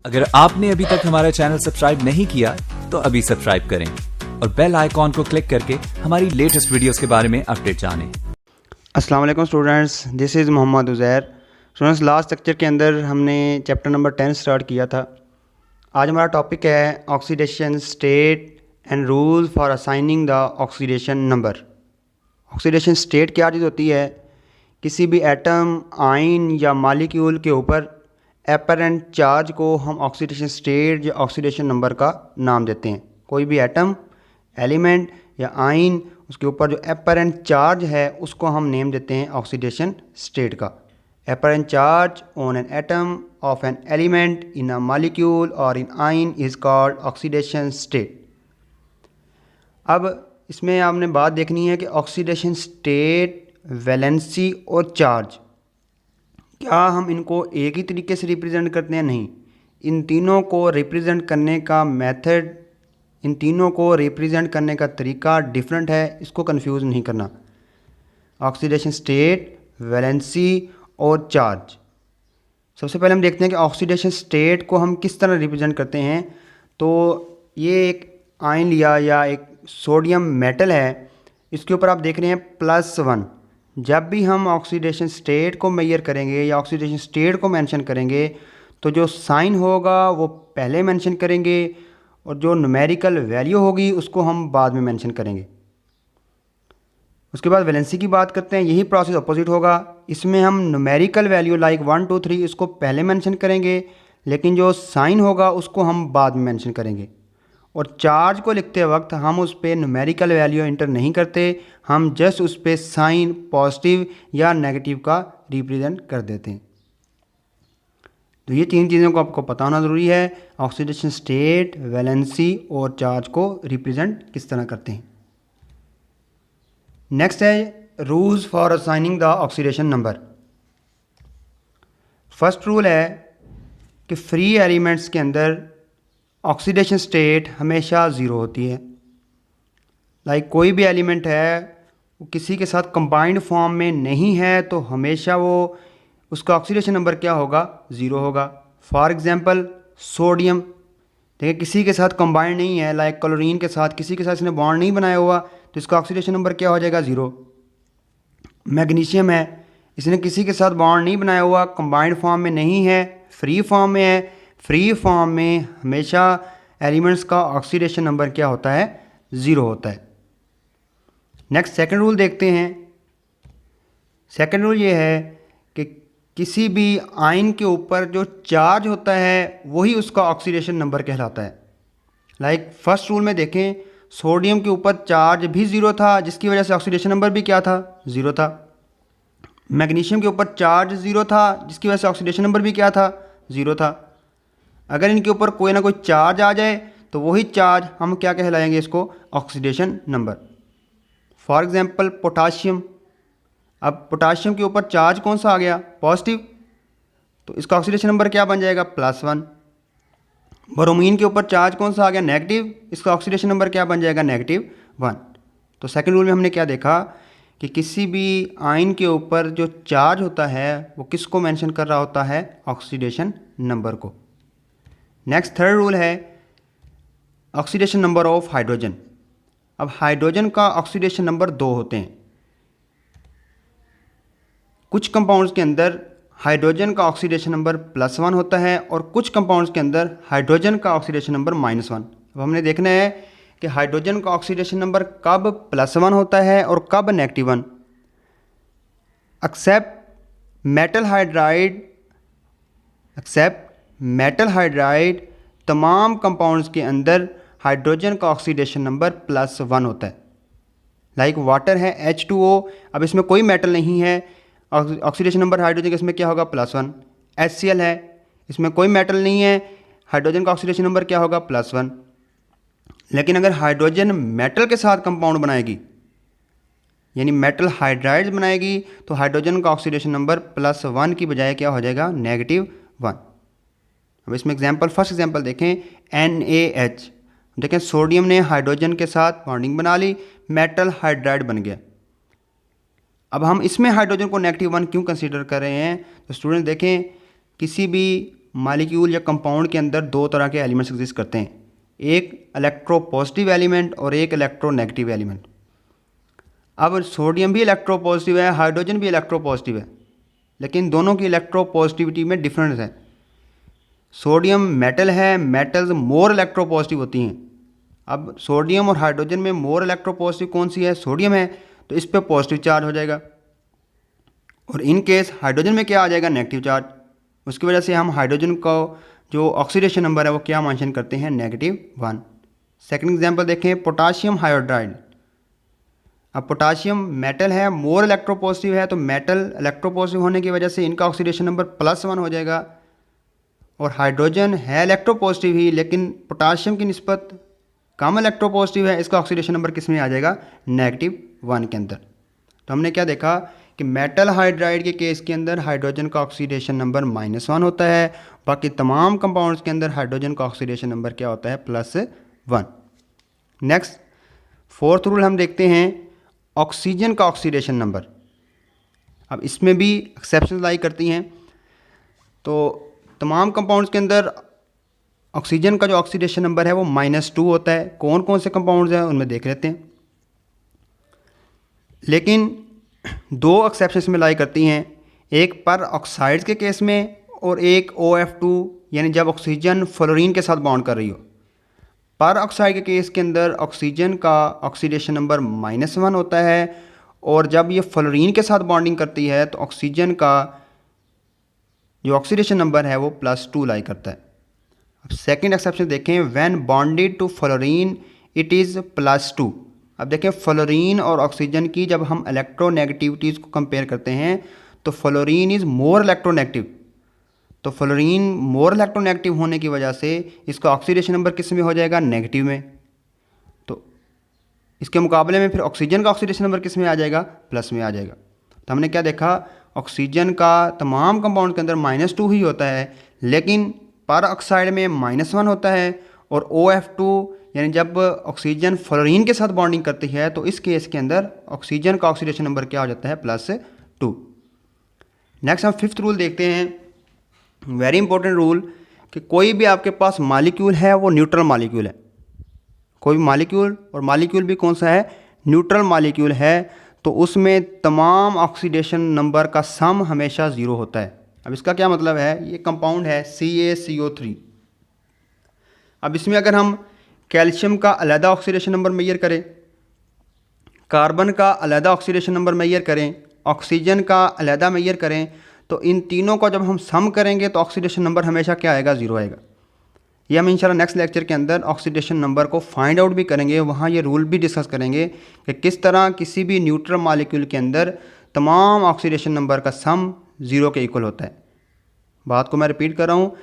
अगर आपने अभी तक हमारा चैनल सब्सक्राइब नहीं किया तो अभी सब्सक्राइब करें और बेल आइकॉन को क्लिक करके हमारी लेटेस्ट वीडियोस के बारे में अपडेट जानें। अस्सलाम वालेकुम students, this is Mohammad Uzair. Students, last lecture के अंदर हमने चैप्टर नंबर 10 स्टार्ट किया था। आज हमारा टॉपिक है oxidation state and rule for assigning the oxidation number. Oxidation state क्या चीज़ होती है? किसी भी एटम, आयन या मालिक्यूल के ऊपर एपरेंट चार्ज को हम ऑक्सीडेशन स्टेट या ऑक्सीडेशन नंबर का नाम देते हैं। कोई भी एटम, एलिमेंट या आयन, उसके ऊपर जो एपरेंट चार्ज है उसको हम नेम देते हैं ऑक्सीडेशन स्टेट का। Apparent charge on an atom of an element in a molecule और in ion is called oxidation state. अब इसमें आपने बात देखनी है कि ऑक्सीडेशन स्टेट, वैलेंसी और चार्ज, क्या हम इनको एक ही तरीके से रिप्रेजेंट करते हैं? नहीं, इन तीनों को रिप्रेजेंट करने का मेथड, इन तीनों को रिप्रेजेंट करने का तरीका डिफरेंट है, इसको कंफ्यूज नहीं करना। ऑक्सीडेशन स्टेट, वैलेंसी और चार्ज। सबसे पहले हम देखते हैं कि ऑक्सीडेशन स्टेट को हम किस तरह रिप्रेजेंट करते हैं। तो ये एक आयन लिया या एक सोडियम मेटल है, इसके ऊपर आप देख रहे हैं +1। जब भी हम ऑक्सीडेशन स्टेट को मेजर करेंगे या ऑक्सीडेशन स्टेट को मेंशन करेंगे तो जो साइन होगा वो पहले मेंशन करेंगे और जो न्यूमेरिकल वैल्यू होगी उसको हम बाद में मेंशन करेंगे। उसके बाद वैलेंसी की बात करते हैं, यही प्रोसेस अपोजिट होगा। इसमें हम न्यूमेरिकल वैल्यू लाइक 1 2 3 इसको पहले मेंशन करेंगे, लेकिन जो साइन होगा उसको हम बाद में मेंशन करेंगे। और चार्ज को लिखते वक्त हम उस पर न्यूमेरिकल वैल्यू इंटर नहीं करते, हम जस्ट उस पर साइन पॉजिटिव या नेगेटिव का रिप्रेजेंट कर देते हैं। तो ये तीन चीज़ों को आपको पता होना ज़रूरी है, ऑक्सीडेशन स्टेट, वैलेंसी और चार्ज को रिप्रेजेंट किस तरह करते हैं। नेक्स्ट है rules for assigning the oxidation number. First rule है कि फ्री एलिमेंट्स के अंदर ऑक्सीडेशन स्टेट हमेशा ज़ीरो होती है। लाइक कोई भी एलिमेंट है वो किसी के साथ कंबाइंड फॉर्म में नहीं है तो हमेशा वो उसका ऑक्सीडेशन नंबर क्या होगा? ज़ीरो होगा। फॉर एग्जांपल सोडियम, देखिए किसी के साथ कंबाइंड नहीं है, लाइक क्लोरीन के साथ किसी के साथ इसने बॉन्ड नहीं बनाया हुआ तो इसका ऑक्सीडेशन नंबर क्या हो जाएगा? ज़ीरो। मैग्नीशियम है, इसने किसी के साथ बॉन्ड नहीं बनाया हुआ, कंबाइंड फॉर्म में नहीं है, फ्री फॉर्म में है। फ्री फॉर्म में हमेशा एलिमेंट्स का ऑक्सीडेशन नंबर क्या होता है? ज़ीरो होता है। नेक्स्ट सेकंड रूल देखते हैं। सेकंड रूल ये है कि किसी भी आयन के ऊपर जो चार्ज होता है वही उसका ऑक्सीडेशन नंबर कहलाता है। लाइक फर्स्ट रूल में देखें, सोडियम के ऊपर चार्ज भी ज़ीरो था जिसकी वजह से ऑक्सीडेशन नंबर भी क्या था? ज़ीरो था। मैग्नीशियम के ऊपर चार्ज ज़ीरो था जिसकी वजह से ऑक्सीडेशन नंबर भी क्या था? ज़ीरो था। अगर इनके ऊपर कोई ना कोई चार्ज आ जाए तो वही चार्ज हम क्या कहलाएंगे? इसको oxidation number. For example potassium, अब पोटाशियम के ऊपर चार्ज कौन सा आ गया? पॉजिटिव, तो इसका ऑक्सीडेशन नंबर क्या बन जाएगा? +1। ब्रोमीन के ऊपर चार्ज कौन सा आ गया? नेगेटिव, इसका ऑक्सीडेशन नंबर क्या बन जाएगा? -1। तो सेकंड रूल में हमने क्या देखा कि किसी भी आयन के ऊपर जो चार्ज होता है वो किसको मेंशन कर रहा होता है? ऑक्सीडेशन नंबर को। नेक्स्ट थर्ड रूल है ऑक्सीडेशन नंबर ऑफ हाइड्रोजन। अब हाइड्रोजन का ऑक्सीडेशन नंबर 2 होते हैं। कुछ कंपाउंड्स के अंदर हाइड्रोजन का ऑक्सीडेशन नंबर +1 होता है और कुछ कंपाउंड्स के अंदर हाइड्रोजन का ऑक्सीडेशन नंबर -1। अब हमने देखना है कि हाइड्रोजन का ऑक्सीडेशन नंबर कब +1 होता है और कब -1। एक्सेप्ट मेटल हाइड्राइड तमाम कंपाउंड्स के अंदर हाइड्रोजन का ऑक्सीडेशन नंबर +1 होता है। लाइक वाटर है H2O, अब इसमें कोई मेटल नहीं है, ऑक्सीडेशन नंबर हाइड्रोजन का इसमें क्या होगा? +1। HCl है, इसमें कोई मेटल नहीं है, हाइड्रोजन का ऑक्सीडेशन नंबर क्या होगा? +1। लेकिन अगर हाइड्रोजन मेटल के साथ कंपाउंड बनाएगी यानी मेटल हाइड्राइड्स बनाएगी तो हाइड्रोजन का ऑक्सीडेशन नंबर +1 की बजाय क्या हो जाएगा? -1। अब इसमें एग्जांपल, फर्स्ट एग्जांपल देखें, NaH। देखें सोडियम ने हाइड्रोजन के साथ बॉन्डिंग बना ली, मेटल हाइड्राइड बन गया। अब हम इसमें हाइड्रोजन को -1 क्यों कंसीडर कर रहे हैं? तो स्टूडेंट देखें, किसी भी मालिक्यूल या कंपाउंड के अंदर दो तरह के एलिमेंट्स एग्जिस्ट करते हैं, एक इलेक्ट्रोपॉजिटिव एलिमेंट और एक इलेक्ट्रोनेगेटिव एलिमेंट। अब सोडियम भी इलेक्ट्रोपॉजिटिव है, हाइड्रोजन भी इलेक्ट्रोपॉजिटिव है, लेकिन दोनों की इलेक्ट्रोपॉजिटिविटी में डिफरेंस है। सोडियम मेटल है, मेटल्स मोर इलेक्ट्रोपॉजिटिव होती हैं। अब सोडियम और हाइड्रोजन में मोर इलेक्ट्रोपॉजिटिव कौन सी है? सोडियम है, तो इस पर पॉजिटिव चार्ज हो जाएगा। और इन केस हाइड्रोजन में क्या आ जाएगा? Negative charge. उसकी वजह से हम हाइड्रोजन का जो ऑक्सीडेशन नंबर है वो क्या मेंशन करते हैं? -1। सेकंड एग्जांपल देखें, पोटाशियम हाइड्राइड। अब पोटाशियम मेटल है, मोर इलेक्ट्रोपॉजिटिव है, तो मेटल इलेक्ट्रोपॉजिटिव होने की वजह से इनका ऑक्सीडेशन नंबर +1 हो जाएगा। और हाइड्रोजन है इलेक्ट्रोपॉजिटिव ही, लेकिन पोटाशियम की निस्बत कम इलेक्ट्रोपॉजिटिव है, इसका ऑक्सीडेशन नंबर किस में आ जाएगा? -1 के अंदर। तो हमने क्या देखा कि मेटल हाइड्राइड के केस के अंदर हाइड्रोजन का ऑक्सीडेशन नंबर -1 होता है, बाकी तमाम कंपाउंड्स के अंदर हाइड्रोजन का ऑक्सीडेशन नंबर क्या होता है? +1। नेक्स्ट फोर्थ रूल हम देखते हैं, ऑक्सीजन का ऑक्सीडेशन नंबर। अब इसमें भी एक्सेप्शन लाई करती हैं। तो तमाम कंपाउंड्स के अंदर ऑक्सीजन का जो ऑक्सीडेशन नंबर है वो -2 होता है। कौन कौन से कंपाउंड्स हैं उनमें देख लेते हैं। लेकिन दो एक्सेप्शंस में लाई करती हैं, एक पर ऑक्साइड्स के केस में और एक OF2, यानी जब ऑक्सीजन फ्लोरीन के साथ बॉन्ड कर रही हो। पर ऑक्साइड के केस के अंदर ऑक्सीजन का ऑक्सीडेशन नंबर -1 होता है, और जब ये फ्लोरीन के साथ बॉन्डिंग करती है तो ऑक्सीजन का जो ऑक्सीडेशन नंबर है वो +2 लाई करता है। अब सेकंड एक्सेप्शन देखें, when bonded to fluorine it is +2। अब देखें फ्लोरीन और ऑक्सीजन की जब हम इलेक्ट्रोनेगेटिविटीज़ को कंपेयर करते हैं तो फ्लोरीन इज़ मोर इलेक्ट्रोनेगेटिव। तो फ्लोरीन मोर इलेक्ट्रोनेगेटिव होने की वजह से इसका ऑक्सीडेशन नंबर किस में हो जाएगा? नेगेटिव में। तो इसके मुकाबले में फिर ऑक्सीजन का ऑक्सीडेशन नंबर किस में आ जाएगा? प्लस में आ जाएगा। तो हमने क्या देखा, ऑक्सीजन का तमाम कंपाउंड के अंदर -2 ही होता है, लेकिन पर ऑक्साइड में -1 होता है, और OF2 यानी जब ऑक्सीजन फ्लोरीन के साथ बॉन्डिंग करती है तो इस केस के अंदर ऑक्सीजन का ऑक्सीडेशन नंबर क्या हो जाता है? +2। नेक्स्ट हम फिफ्थ रूल देखते हैं, वेरी इंपॉर्टेंट रूल, कि कोई भी आपके पास मॉलिक्यूल है वो न्यूट्रल मॉलिक्यूल है। कोई भी मॉलिक्यूल, और मॉलिक्यूल भी कौन सा है? न्यूट्रल मॉलिक्यूल है, तो उसमें तमाम ऑक्सीडेशन नंबर का सम हमेशा 0 होता है। अब इसका क्या मतलब है? ये कंपाउंड है CaCO3। अब इसमें अगर हम कैल्शियम का अलहदा ऑक्सीडेशन नंबर मेजर करें, कार्बन का अलहदा ऑक्सीडेशन नंबर मेजर करें, ऑक्सीजन का अलहदा मेजर करें, तो इन तीनों को जब हम सम करेंगे तो ऑक्सीडेशन नंबर हमेशा क्या आएगा? 0 आएगा। ये हम इंशाल्लाह नेक्स्ट लेक्चर के अंदर ऑक्सीडेशन नंबर को फाइंड आउट भी करेंगे, वहाँ ये रूल भी डिस्कस करेंगे कि किस तरह किसी भी न्यूट्रल मॉलिक्यूल के अंदर तमाम ऑक्सीडेशन नंबर का सम 0 के इक्वल होता है। बात को मैं रिपीट कर रहा हूँ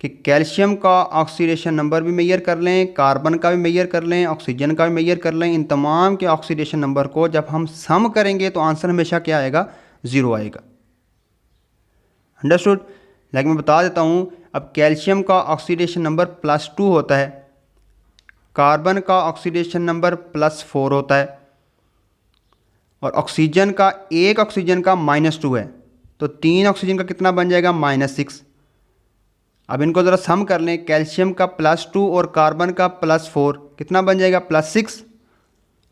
कि कैल्शियम का ऑक्सीडेशन नंबर भी मेजर कर लें, कार्बन का भी मेजर कर लें, ऑक्सीजन का भी मेजर कर लें, इन तमाम के ऑक्सीडेशन नंबर को जब हम सम करेंगे तो आंसर हमेशा क्या आएगा? 0 आएगा। अंडरस्टूड? लाइक मैं बता देता हूँ, अब कैल्शियम का ऑक्सीडेशन नंबर +2 होता है, कार्बन का ऑक्सीडेशन नंबर +4 होता है, और ऑक्सीजन का एक ऑक्सीजन का -2 है, तो 3 ऑक्सीजन का कितना बन जाएगा? -6। अब इनको ज़रा सम कर लें, कैल्शियम का +2 और कार्बन का +4 कितना बन जाएगा? +6,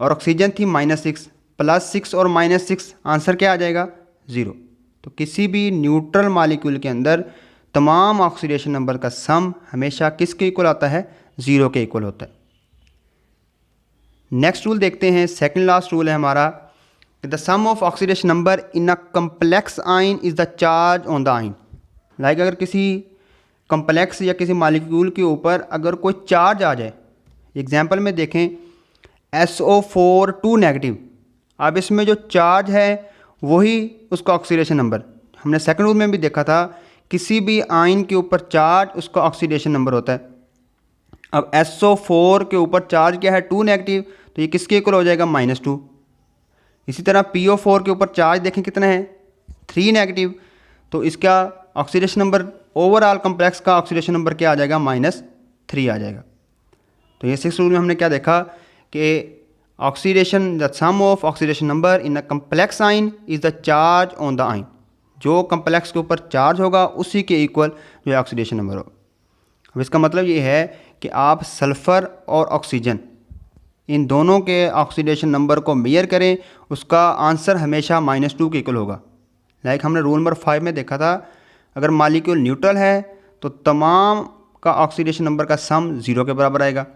और ऑक्सीजन थी -6, +6 और -6 आंसर क्या आ जाएगा? 0। तो किसी भी न्यूट्रल मॉलिक्यूल के अंदर तमाम ऑक्सीडेशन नंबर का सम हमेशा किसके इक्वल आता है? 0 के इक्वल होता है। नेक्स्ट रूल देखते हैं, सेकंड लास्ट रूल है हमारा, the sum of oxidation number in a complex ion is the charge on the ion. Like अगर किसी कम्प्लेक्स या किसी मॉलिक्यूल के ऊपर अगर कोई चार्ज आ जाए, एग्जाम्पल में देखें SO4 2 नेगेटिव। अब इसमें जो चार्ज है वही उसका ऑक्सीडेशन नंबर, हमने सेकंड रूल में भी देखा था, किसी भी आयन के ऊपर चार्ज उसका ऑक्सीडेशन नंबर होता है। अब SO4 के ऊपर चार्ज क्या है? 2 नेगेटिव, तो ये किसके इक्वल हो जाएगा? -2। इसी तरह PO4 के ऊपर चार्ज देखें कितना है? 3 नेगेटिव, तो इसका ऑक्सीडेशन नंबर, ओवरऑल कम्प्लेक्स का ऑक्सीडेशन नंबर क्या आ जाएगा? -3 आ जाएगा। तो ये 6th रूल में हमने क्या देखा कि oxidation, the sum of oxidation number in a complex ion is the charge on the ion. जो कम्प्लेक्स के ऊपर चार्ज होगा उसी के इक्वल जो है ऑक्सीडेशन नंबर होगा। अब इसका मतलब ये है कि आप सल्फ़र और ऑक्सीजन इन दोनों के ऑक्सीडेशन नंबर को मेजर करें, उसका आंसर हमेशा -2 के इक्वल होगा। लाइक हमने रूल नंबर 5 में देखा था, अगर मॉलिक्यूल न्यूट्रल है तो तमाम का ऑक्सीडेशन नंबर का सम 0 के बराबर आएगा।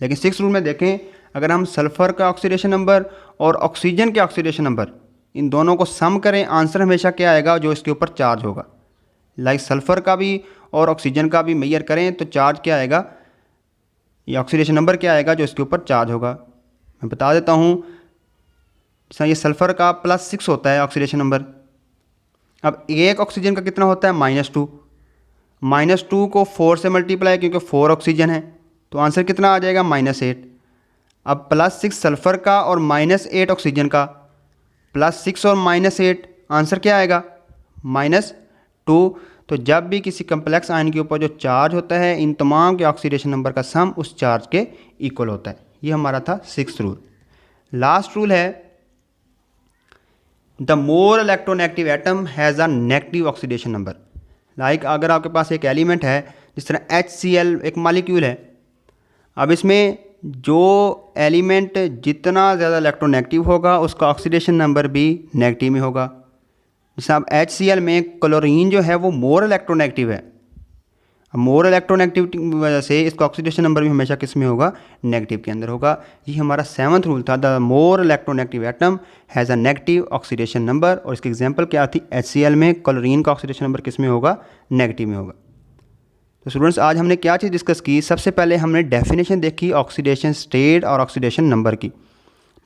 लेकिन 6th रूल में देखें, अगर हम सल्फ़र का ऑक्सीडेशन नंबर और ऑक्सीजन के ऑक्सीडेशन नंबर इन दोनों को सम करें, आंसर हमेशा क्या आएगा, जो इसके ऊपर चार्ज होगा। लाइक सल्फ़र का भी और ऑक्सीजन का भी मेजर करें तो चार्ज क्या आएगा, ये ऑक्सीडेशन नंबर क्या आएगा जो इसके ऊपर चार्ज होगा। मैं बता देता हूँ, जैसा ये सल्फ़र का +6 होता है ऑक्सीडेशन नंबर। अब एक ऑक्सीजन का कितना होता है, -2। -2 को 4 से मल्टीप्लाई, क्योंकि 4 ऑक्सीजन है तो आंसर कितना आ जाएगा, -8। अब +6 सल्फ़र का और -8 ऑक्सीजन का, +6 और -8 आंसर क्या आएगा, -2। तो जब भी किसी कम्प्लेक्स आयन के ऊपर जो चार्ज होता है, इन तमाम के ऑक्सीडेशन नंबर का सम उस चार्ज के इक्वल होता है। ये हमारा था 6th रूल। लास्ट रूल है, the more electronegative atom has a negative oxidation number. Like अगर आपके पास एक एलिमेंट है, जिस तरह HCl एक मॉलिक्यूल है, अब इसमें जो एलिमेंट जितना ज़्यादा इलेक्ट्रोनेगेटिव होगा उसका ऑक्सीडेशन नंबर भी नेगेटिव में होगा। जैसे अब HCl में क्लोरीन जो है वो मोर इलेक्ट्रोनेगेटिव है। अब मोर इलेक्ट्रोनेगेटिविटी की वजह से इसका ऑक्सीडेशन नंबर भी हमेशा किस में होगा, नेगेटिव के अंदर होगा। ये हमारा 7th रूल था, the more electronegative atom has a negative oxidation number. और इसकी एग्जांपल क्या थी, HCl में क्लोरीन का ऑक्सीडेशन नंबर किस में होगा, नेगेटिव में होगा। तो स्टूडेंट्स, आज हमने क्या चीज़ डिस्कस की, सबसे पहले हमने डेफिनेशन देखी ऑक्सीडेशन स्टेट और ऑक्सीडेशन नंबर की।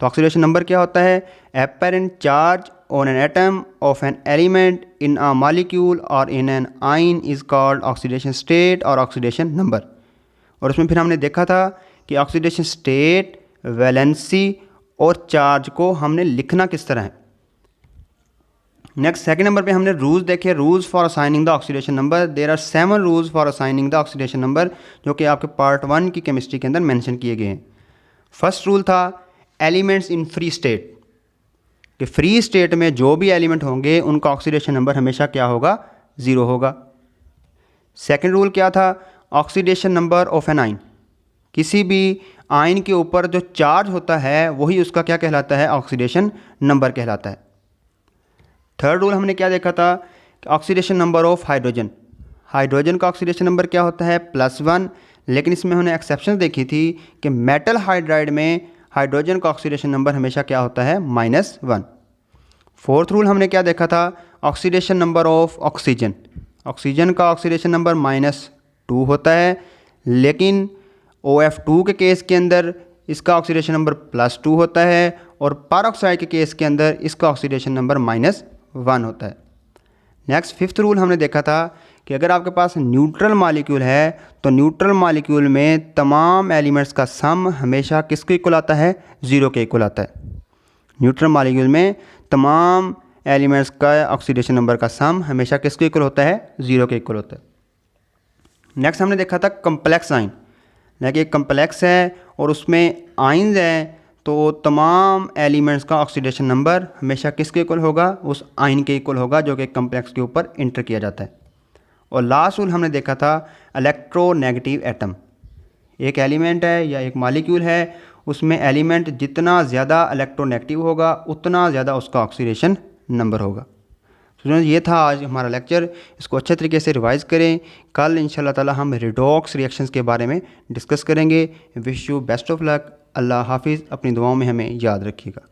तो ऑक्सीडेशन नंबर क्या होता है, apparent charge on an atom of an element in a molecule or in an ion is called oxidation state और oxidation number। और उसमें फिर हमने देखा था कि ऑक्सीडेशन स्टेट, वैलेंसी और चार्ज को हमने लिखना किस तरह है। नेक्स्ट 2nd नंबर पे हमने रूल्स देखे, rules for assigning the oxidation number. There are 7 rules for assigning the oxidation number, जो कि आपके पार्ट 1 की केमिस्ट्री के अंदर मेंशन किए गए हैं। फर्स्ट रूल था एलिमेंट्स इन फ्री स्टेट, कि फ्री स्टेट में जो भी एलिमेंट होंगे उनका ऑक्सीडेशन नंबर हमेशा क्या होगा, 0 होगा। सेकंड रूल क्या था, oxidation number of an ion, किसी भी आयन के ऊपर जो चार्ज होता है वही उसका क्या कहलाता है, ऑक्सीडेशन नंबर कहलाता है। थर्ड रूल हमने क्या देखा था, oxidation number of hydrogen, hydrogen का ऑक्सीडेशन नंबर क्या होता है, +1। लेकिन इसमें हमने एक्सेप्शन देखी थी कि मेटल हाइड्राइड में हाइड्रोजन का ऑक्सीडेशन नंबर हमेशा क्या होता है, -1। फोर्थ रूल हमने क्या देखा था, oxidation number of oxygen, oxygen का ऑक्सीडेशन नंबर -2 होता है, लेकिन OF2 के केस के अंदर इसका ऑक्सीडेशन नंबर +2 होता है, और पेरोक्साइड के केस के अंदर इसका ऑक्सीडेशन नंबर -1 होता है। नेक्स्ट 5th रूल हमने देखा था कि अगर आपके पास न्यूट्रल मॉलिक्यूल है तो न्यूट्रल मॉलिक्यूल में तमाम एलिमेंट्स का सम हमेशा किसके इक्वल आता है, 0 के इक्वल आता है। न्यूट्रल मॉलिक्यूल में तमाम एलिमेंट्स का ऑक्सीडेशन नंबर का सम हमेशा किसके इक्वल होता है, 0 के इक्वल होता है। नेक्स्ट हमने देखा था कम्प्लेक्स आयन, यानी एक कम्प्लेक्स है और उसमें आयन्स हैं, तो तमाम एलिमेंट्स का ऑक्सीडेशन नंबर हमेशा किसके इक्वल होगा, उस आयन के इक्वल होगा जो कि कम्प्लेक्स के ऊपर इंटर किया जाता है। और लास्ट रूल हमने देखा था इलेक्ट्रोनेगेटिव एटम, एक एलिमेंट है या एक मॉलिक्यूल है, उसमें एलिमेंट जितना ज़्यादा इलेक्ट्रोनेगेटिव होगा उतना ज़्यादा उसका ऑक्सीडेशन नंबर होगा। स्टूडेंट्स, ये था आज हमारा लेक्चर, इसको अच्छे तरीके से रिवाइज़ करें। कल इंशाल्लाह ताला हम रिडॉक्स रिएक्शंस के बारे में डिस्कस करेंगे। Wish you best of luck. अल्लाह हाफिज़। अपनी दुआओं में हमें याद रखिएगा।